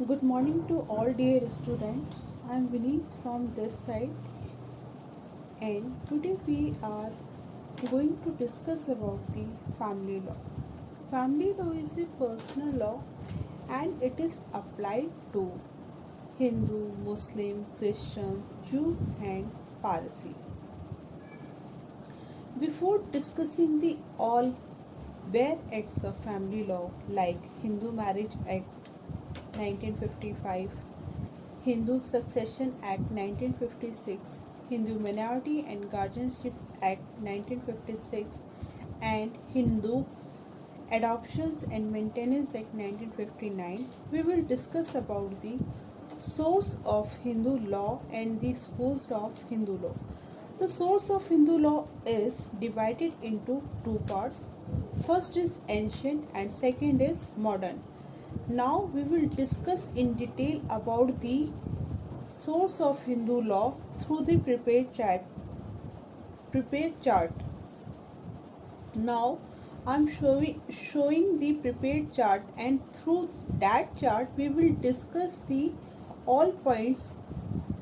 Good morning to all dear students. I am Vinny from this side, and today we are going to discuss about the family law. Family law is a personal law and it is applied to Hindu, Muslim, Christian, Jew and Parsi. Before discussing the all bare acts of family law like Hindu Marriage Act 1955, Hindu Succession Act 1956, Hindu Minority and Guardianship Act 1956, and Hindu Adoptions and Maintenance Act 1959, we will discuss about the source of Hindu law and the schools of Hindu law. The source of Hindu law is divided into two parts. First is ancient and second is modern. Now we will discuss in detail about the source of Hindu law through the prepared chart. Now I am showing the prepared chart, and through that chart we will discuss the all points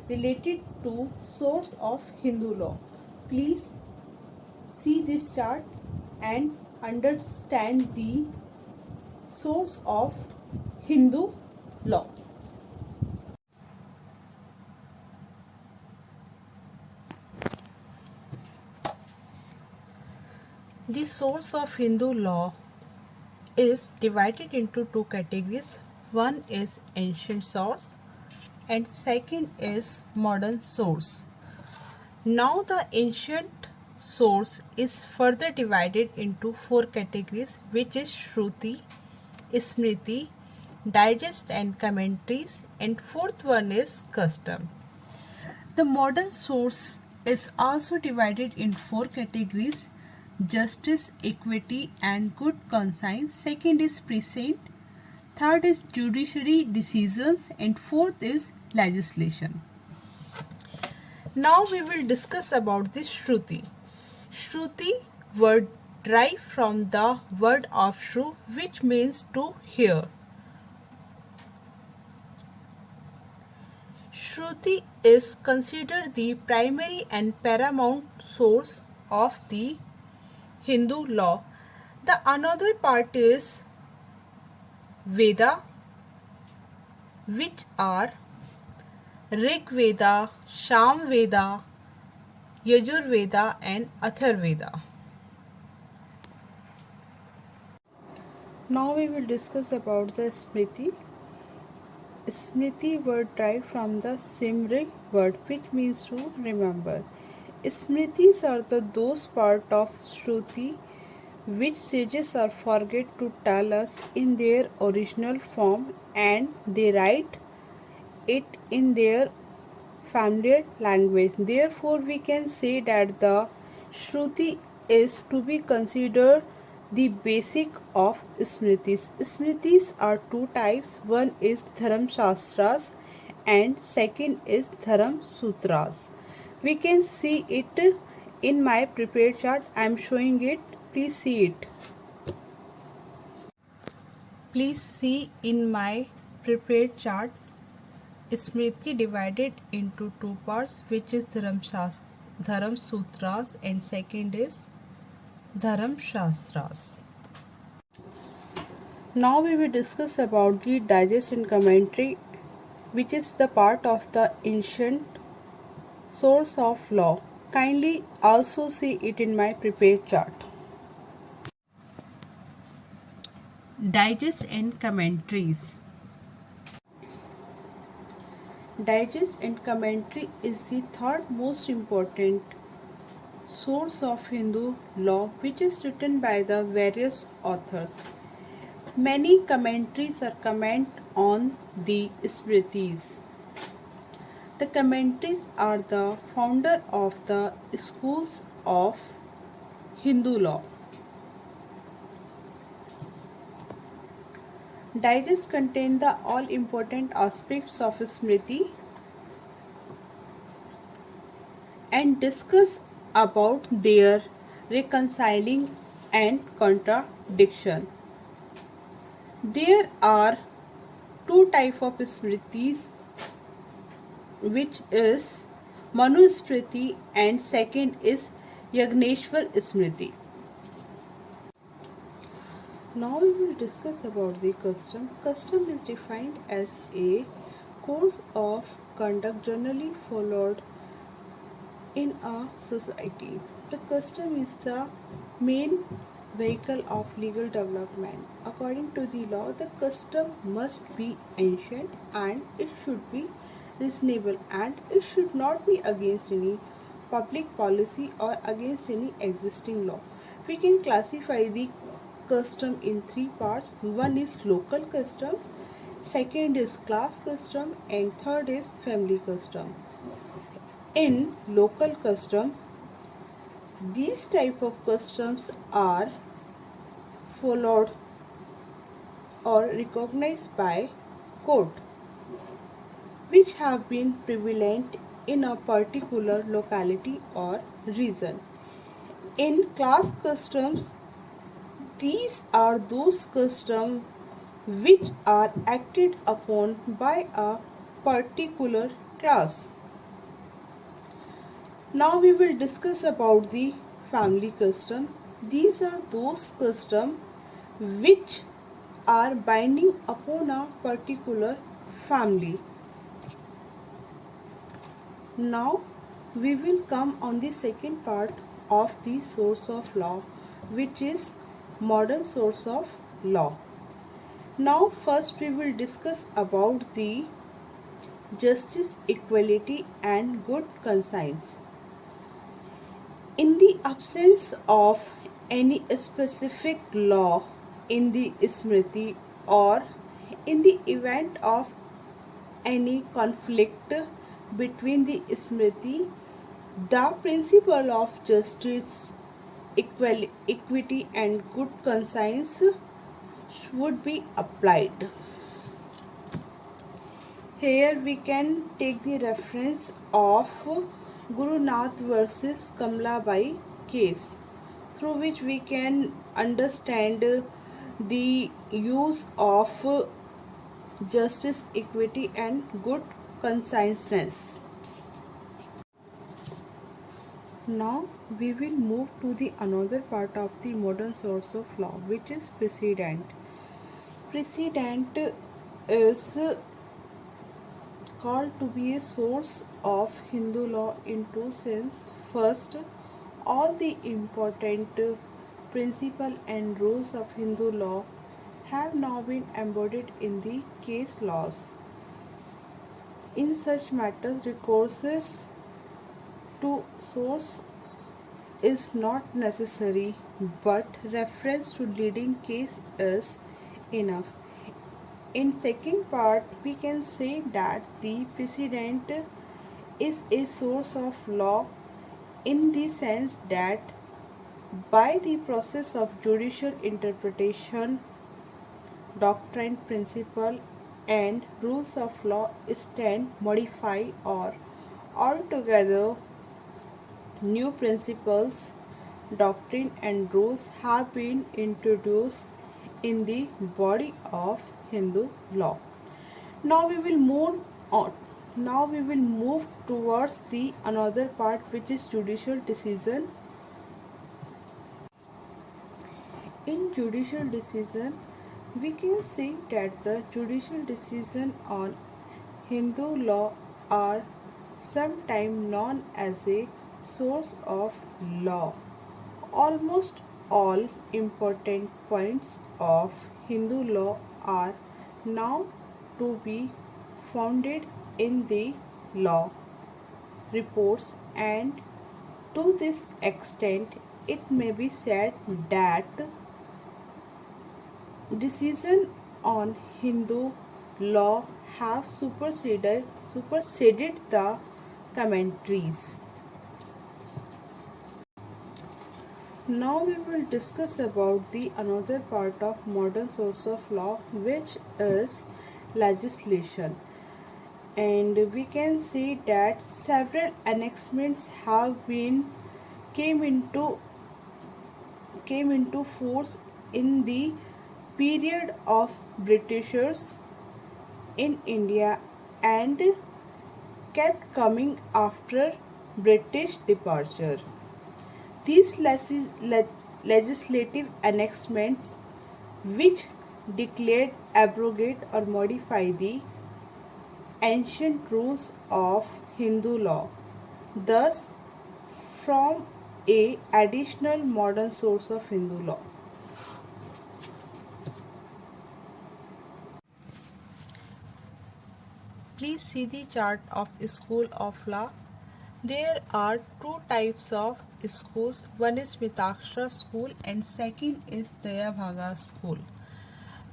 related to source of Hindu law. Please see this chart and understand the source of Hindu law. The source of Hindu law is divided into two categories. One is ancient source and second is modern source. Now the ancient source is further divided into four categories, which is Shruti, Smriti, digest and commentaries, and fourth one is custom. The modern source is also divided in four categories: justice, equity and good conscience. Second is precedent. Third is judiciary decisions, and fourth is legislation. Now we will discuss about the Shruti. Shruti word derived from the word of Shru, which means to hear. Shruti is considered the primary and paramount source of the Hindu law. The another part is Veda, which are Rig Veda, Sham Veda, Yajur Veda and Athar Veda. Now we will discuss about the Smriti. Smriti word derived from the Simri word, which means to remember. Smritis are those part of Shruti which sages are forget to tell us in their original form, and they write it in their familiar language. Therefore, we can say that the Shruti is to be considered the basic of Smritis. Smritis are two types. One is Dharam Shastras and second is Dharam Sutras. We can see it in my prepared chart. I am showing it. Please see it. Please see in my prepared chart. Smriti divided into two parts, which is Dharam Sutras and second is Dharam Shastras. Now we will discuss about the digest and commentary, which is the part of the ancient source of law. Kindly also see it in my prepared chart. Digest and commentaries. Digest and commentary is the third most important source of Hindu law, which is written by the various authors. Many commentaries are comment on the Smritis. The commentaries are the founder of the schools of Hindu law. Digest contain the all important aspects of Smriti and discuss about their reconciling and contradiction. There are two type of Smritis, which is Manu Smriti and second is Yagneshwar Smriti. Now we will discuss about the custom. Custom is defined as a course of conduct generally followed in a society. The custom is the main vehicle of legal development. According to the law, the custom must be ancient and it should be reasonable and it should not be against any public policy or against any existing law. We can classify the custom in three parts. One is local custom, second is class custom, and third is family custom. In local custom, these type of customs are followed or recognized by court, which have been prevalent in a particular locality or region. In class customs, these are those customs which are acted upon by a particular class. Now we will discuss about the family custom. These are those customs which are binding upon a particular family. Now we will come on the second part of the source of law, which is modern source of law. Now first we will discuss about the justice, equality and good conscience. In the absence of any specific law in the Smriti or in the event of any conflict between the Smriti, the principle of justice, equity and good conscience would be applied. Here we can take the reference of Guru Nath versus Kamlabai case, through which we can understand the use of justice, equity and good conscience. Now we will move to the another part of the modern source of law, which is precedent. Precedent is called to be a source of Hindu law in two senses. First, all the important principles and rules of Hindu law have now been embodied in the case laws. In such matters, recourses to source is not necessary, but reference to leading case is enough. In second part, we can say that the precedent is a source of law in the sense that by the process of judicial interpretation, doctrine, principle and rules of law stand, modify or altogether new principles, doctrine and rules have been introduced in the body of Hindu law. Now we will move on. Now we will move towards the another part, which is judicial decision. In judicial decision, we can say that the judicial decision on Hindu law are sometimes known as a source of law. Almost all important points of Hindu law are now to be founded in the law reports, and to this extent it may be said that decision on Hindu law have superseded the commentaries. Now we will discuss about the another part of modern source of law, which is legislation. And we can say that several annexments have been came into force in the period of Britishers in India and kept coming after British departure. These legislative enactments, which declared, abrogate, or modify the ancient rules of Hindu law, thus from a additional modern source of Hindu law. Please see the chart of School of Law. There are two types of schools. One is Mitakshara school and second is Dayabhaga school.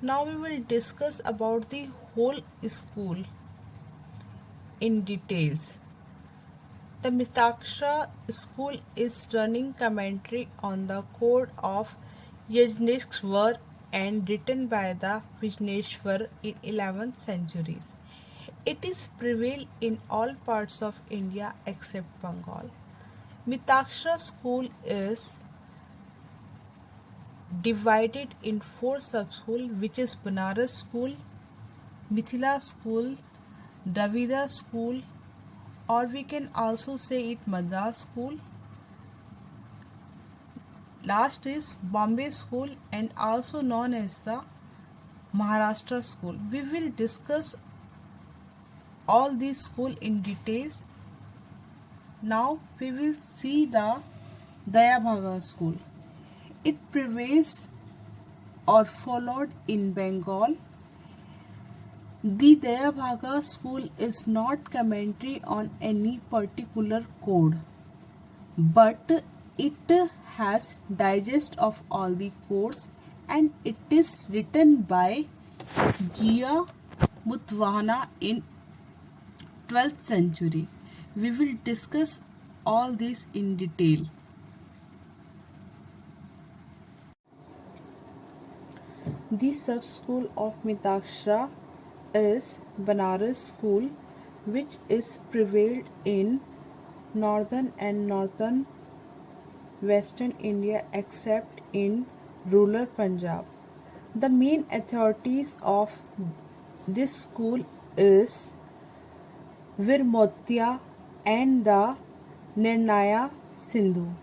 Now we will discuss about the whole school in details. The Mitakshara school is running commentary on the code of Yajnavalkya and written by the Vijneshwar in 11th centuries. It is prevailed in all parts of India except Bengal. Mitakshara school is divided in four sub-schools, which is Banaras school, Mithila school, Dravida school, or we can also say it Madras school. Last is Bombay school and also known as the Maharashtra school. We will discuss all these schools in details. Now we will see the Dayabhaga school. It prevails or followed in Bengal. The Dayabhaga school is not commentary on any particular code, but it has digest of all the codes and it is written by Jia Mutwana in 12th century. We will discuss all this in detail. The sub-school of Mitakshara is Banaras school, which is prevailed in northern and northern western India except in rural Punjab. The main authorities of this school is Virmotya and the Nirnaya Sindhu.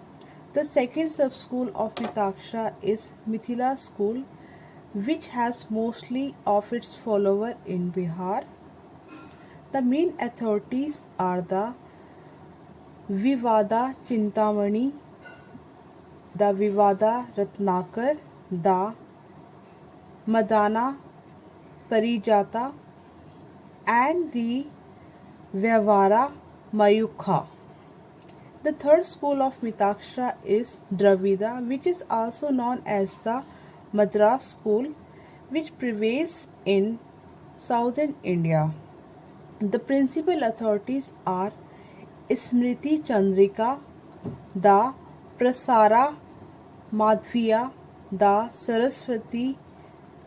The second sub-school of Mitakshara is Mithila school, which has mostly of its followers in Bihar. The main authorities are the Vivada Chintamani, the Vivada Ratnakar, the Madana Parijata, and the Vyavara Mayukha. The third school of Mitakshara is Dravida, which is also known as the Madras school, which prevails in southern India. The principal authorities are Smriti Chandrika, the Prasara Madhviya, the Saraswati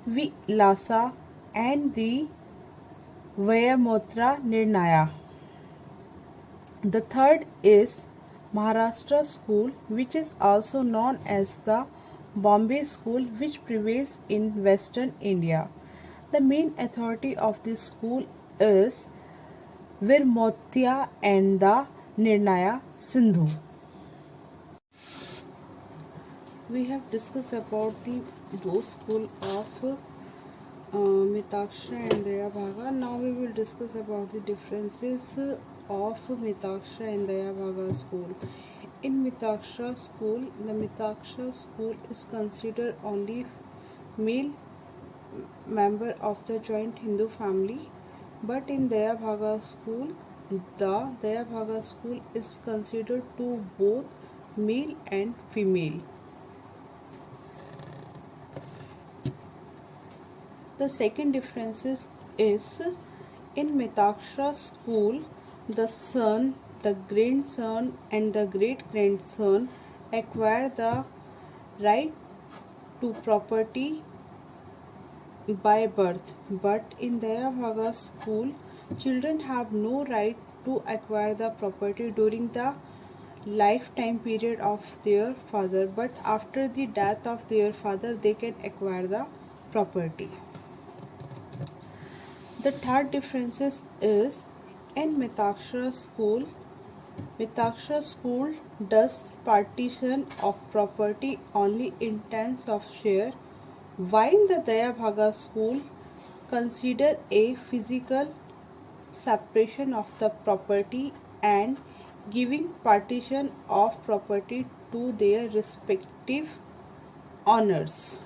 Vilasa, and the Vyamotra Nirnaya. The third is Maharashtra school, which is also known as the Bombay school, which prevails in western India. The main authority of this school is Virmotya and the Nirnaya Sindhu. We have discussed about the those school of Mitakshara and Dayabhaga. Now we will discuss about the differences of Mitakshara and Dayabhaga school. In Mitakshara school, the Mitakshara school is considered only male member of the joint Hindu family, but in Dayabhaga school, the Dayabhaga school is considered to both male and female. The second difference is in Mitakshara school, the son, the grandson and the great-grandson acquire the right to property by birth, but in Dayabhaga school, children have no right to acquire the property during the lifetime period of their father, but after the death of their father they can acquire the property. The third differences is in Mitaksha school does partition of property only in terms of share, while the Dayabhaga school consider a physical separation of the property and giving partition of property to their respective owners.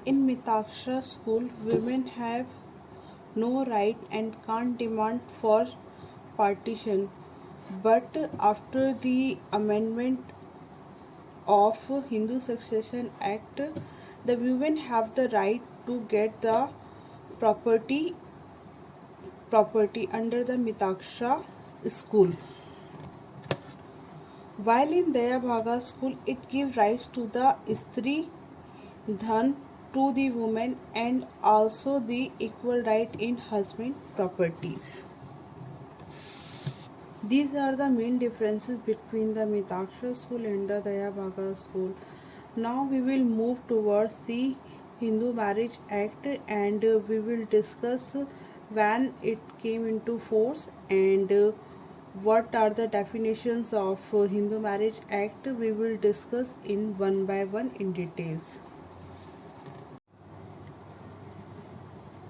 In Mitaksha school, women have no right and can't demand for partition, but after the amendment of Hindu Succession Act, the women have the right to get the property under the Mitaksha school. While in Dayabhaga school, it gives rights to the Stri Dhan to the woman and also the equal right in husband properties. These are the main differences between the Mitaksha school and the Dayabhaga school. Now we will move towards the Hindu Marriage Act and we will discuss when it came into force and what are the definitions of Hindu Marriage Act. We will discuss in one by one in details.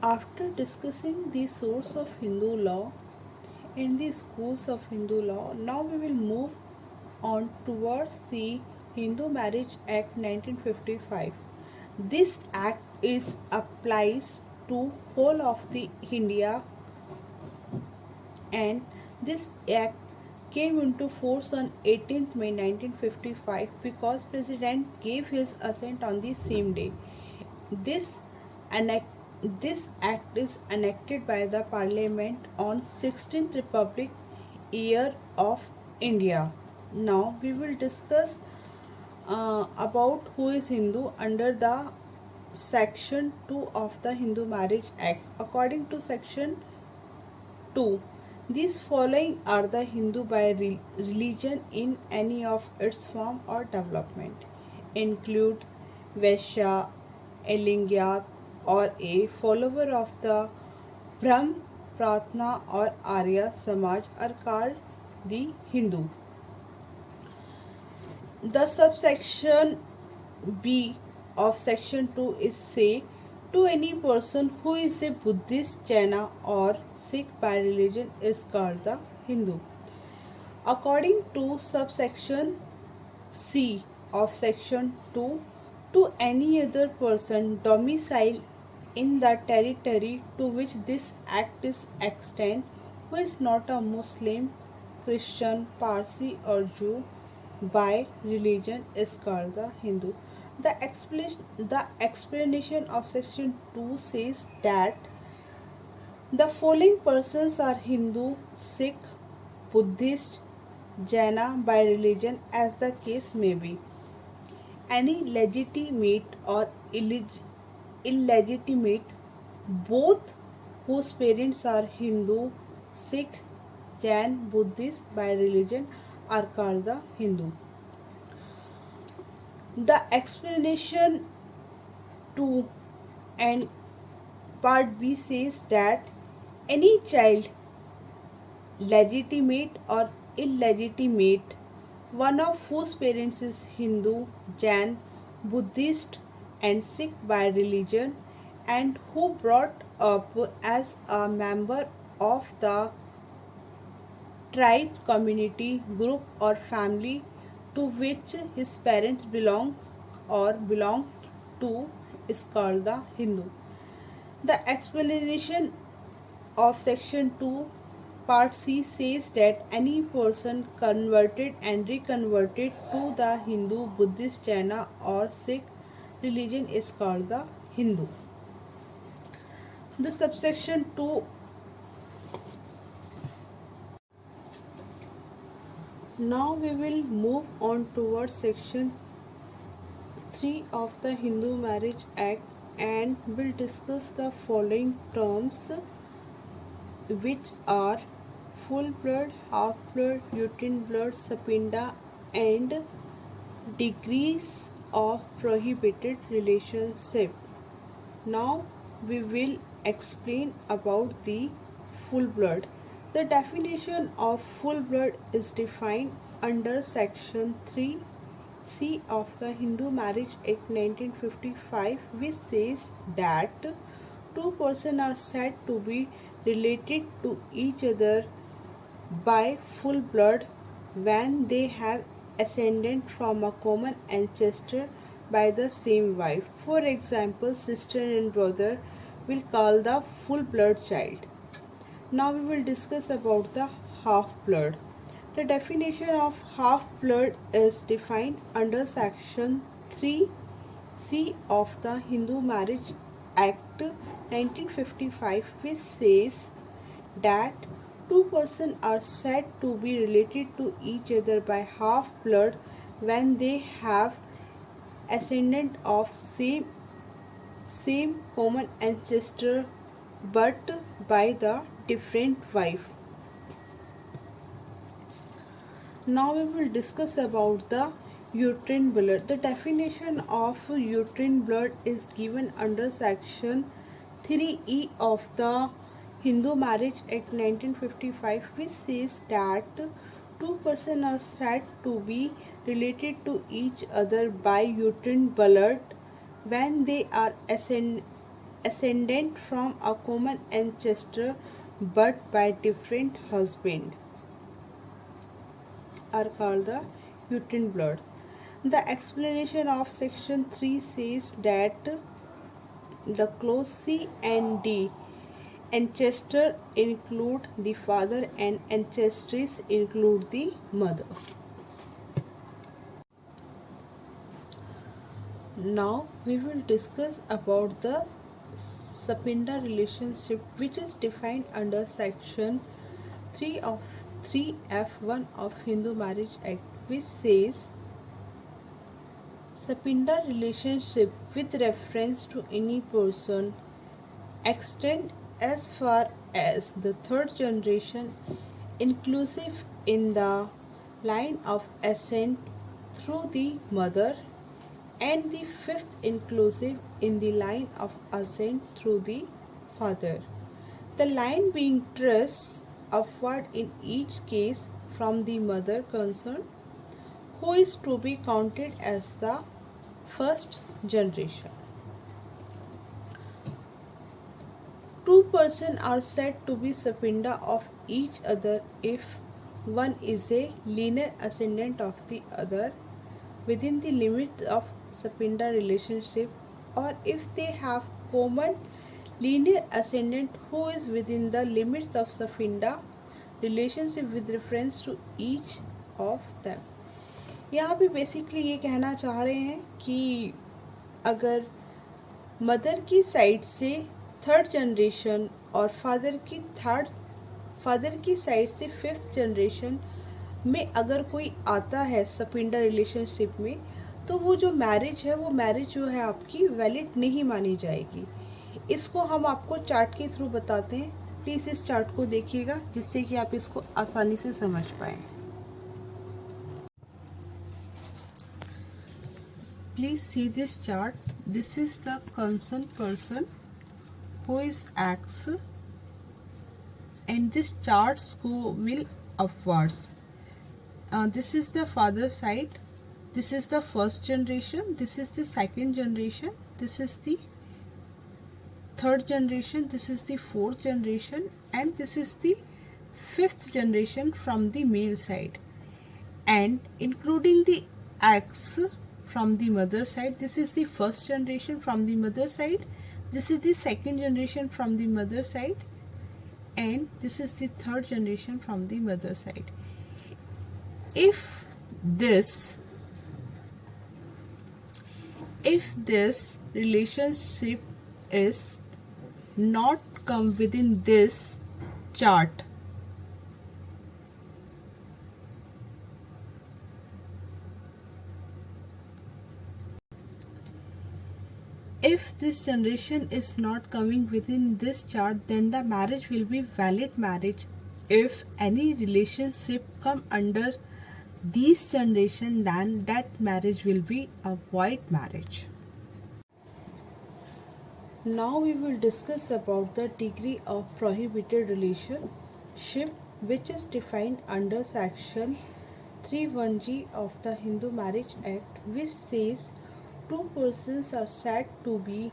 After discussing the source of Hindu law and the schools of Hindu law, now we will move on towards the Hindu Marriage Act 1955. This act applies to whole of the India, and this act came into force on 18th May 1955 because President gave his assent on the same day. This act is enacted by the Parliament on 16th Republic year of India. Now we will discuss about who is Hindu under the section 2 of the Hindu Marriage Act. According to section 2, these following are the Hindu by religion in any of its form or development. Include Vaishya, a Lingyat or a follower of the Brahm, Pratna or Arya Samaj are called the Hindu. The subsection B of section 2 is say to any person who is a Buddhist, Jaina or Sikh by religion is called the Hindu. According to subsection C of section 2, to any other person domiciled in the territory to which this act is extended who is not a Muslim, Christian, Parsi or Jew by religion is called the Hindu. The explanation of section 2 says that the following persons are Hindu, Sikh, Buddhist, Jaina by religion as the case may be. Any legitimate or illegitimate, both whose parents are Hindu, Sikh, Jain, Buddhist by religion are called the Hindu. The explanation 2 and part B says that any child, legitimate or illegitimate, one of whose parents is Hindu, Jain, Buddhist and Sikh by religion and who brought up as a member of the tribe, community, group or family to which his parents belong to is called the Hindu. The explanation of section 2 part C says that any person converted and reconverted to the Hindu, Buddhist, Jaina or Sikh religion is called the Hindu. The subsection 2 now we will move on towards section 3 of the Hindu Marriage Act and will discuss the following terms, which are full blood, half blood, uterine blood, sapinda and degrees of prohibited relationship. Now we will explain about the full blood. The definition of full blood is defined under section 3C of the Hindu Marriage Act 1955, which says that two persons are said to be related to each other by full blood when they have ascendant from a common ancestor by the same wife. For example, sister and brother will call the full blood child. Now we will discuss about the half blood. The definition of half blood is defined under section 3C of the Hindu Marriage Act 1955, which says that two persons are said to be related to each other by half blood when they have ascendant of same common ancestor but by the different wife. Now we will discuss about the uterine blood. The definition of uterine blood is given under section 3E of the Hindu Marriage Act 1955, which says that two persons are said to be related to each other by uterine blood when they are ascendant from a common ancestor but by different husband are called the uterine blood. The explanation of section 3 says that the clause C and D ancestor include the father and ancestress include the mother. Now we will discuss about the Sapinda relationship, which is defined under section 3F1 of Hindu Marriage Act, which says Sapinda relationship with reference to any person extend as far as the third generation, inclusive in the line of ascent through the mother, and the fifth inclusive in the line of ascent through the father, the line being traced upward in each case from the mother concerned, who is to be counted as the first generation. Two persons are said to be Sapinda of each other if one is a linear ascendant of the other within the limits of Sapinda relationship, or if they have common linear ascendant who is within the limits of Sapinda relationship with reference to each of them. यहाँ पे basically ये कहना चाह रहे हैं कि अगर mother की साइड से थर्ड जनरेशन और फादर की साइड से फिफ्थ जनरेशन में अगर कोई आता है सपिंडा रिलेशनशिप में, तो वो जो मैरिज है वो मैरिज जो है आपकी वैलिड नहीं मानी जाएगी। इसको हम आपको चार्ट के थ्रू बताते हैं। प्लीज़ इस चार्ट को देखिएगा जिससे कि आप इसको आसानी से समझ पाएँ। Please see this chart. This is the concerned person who is X, and this charts will upwards. This is the father side. This is the first generation. This is the second generation. This is the third generation. This is the fourth generation, and this is the fifth generation from the male side, and including the X from the mother side. This is the first generation from the mother side, this is the second generation from the mother side, and this is the third generation from the mother side. If this relationship is not come within this chart, if this generation is not coming within this chart, then the marriage will be valid marriage. If any relationship come under these generation, then that marriage will be a void marriage. Now we will discuss about the degree of prohibited relationship, which is defined under section 31G of the Hindu Marriage Act, which says two persons are said to be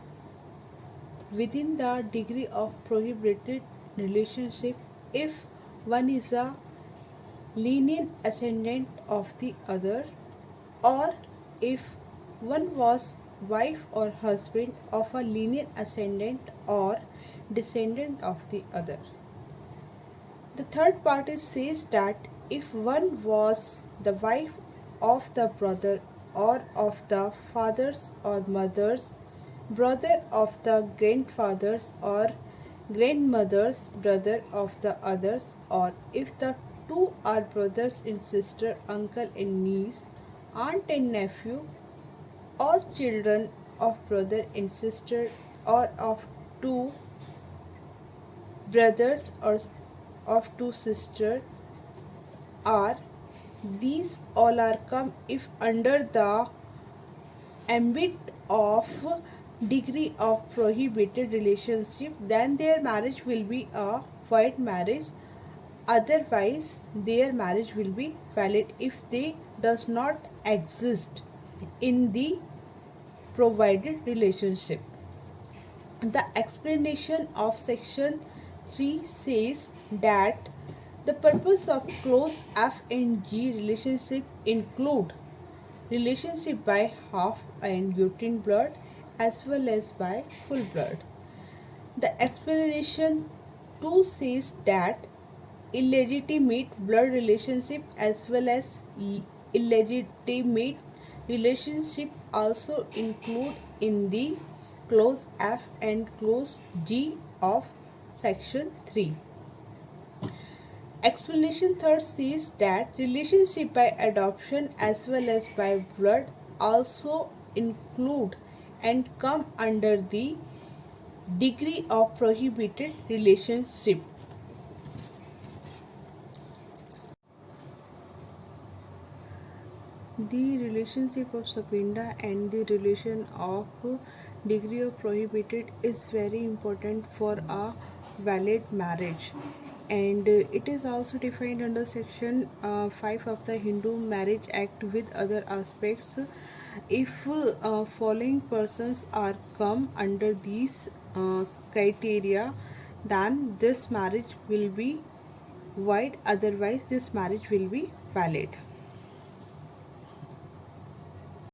within the degree of prohibited relationship if one is a lineal ascendant of the other, or if one was wife or husband of a lineal ascendant or descendant of the other. The third part says that if one was the wife of the brother or of the father's or mother's brother of the grandfather's or grandmother's brother of the others, or if the two are brothers and sister, uncle and niece, aunt and nephew, or children of brother and sister, or of two brothers or of two sisters, are these all are come if under the ambit of degree of prohibited relationship, then their marriage will be a void marriage. Otherwise their marriage will be valid if they does not exist in the provided relationship. The explanation of section 3 says that the purpose of clause F and G relationship include relationship by half and uterine blood as well as by full blood. The explanation 2 says that illegitimate blood relationship as well as illegitimate relationship also include in the clause F and clause G of section 3. Explanation third says that relationship by adoption as well as by blood also include and come under the degree of prohibited relationship. The relationship of Sapinda and the relation of degree of prohibited is very important for a valid marriage, and it is also defined under section 5 of the Hindu Marriage Act with other aspects. If following persons are come under these criteria, then this marriage will be void, otherwise this marriage will be valid.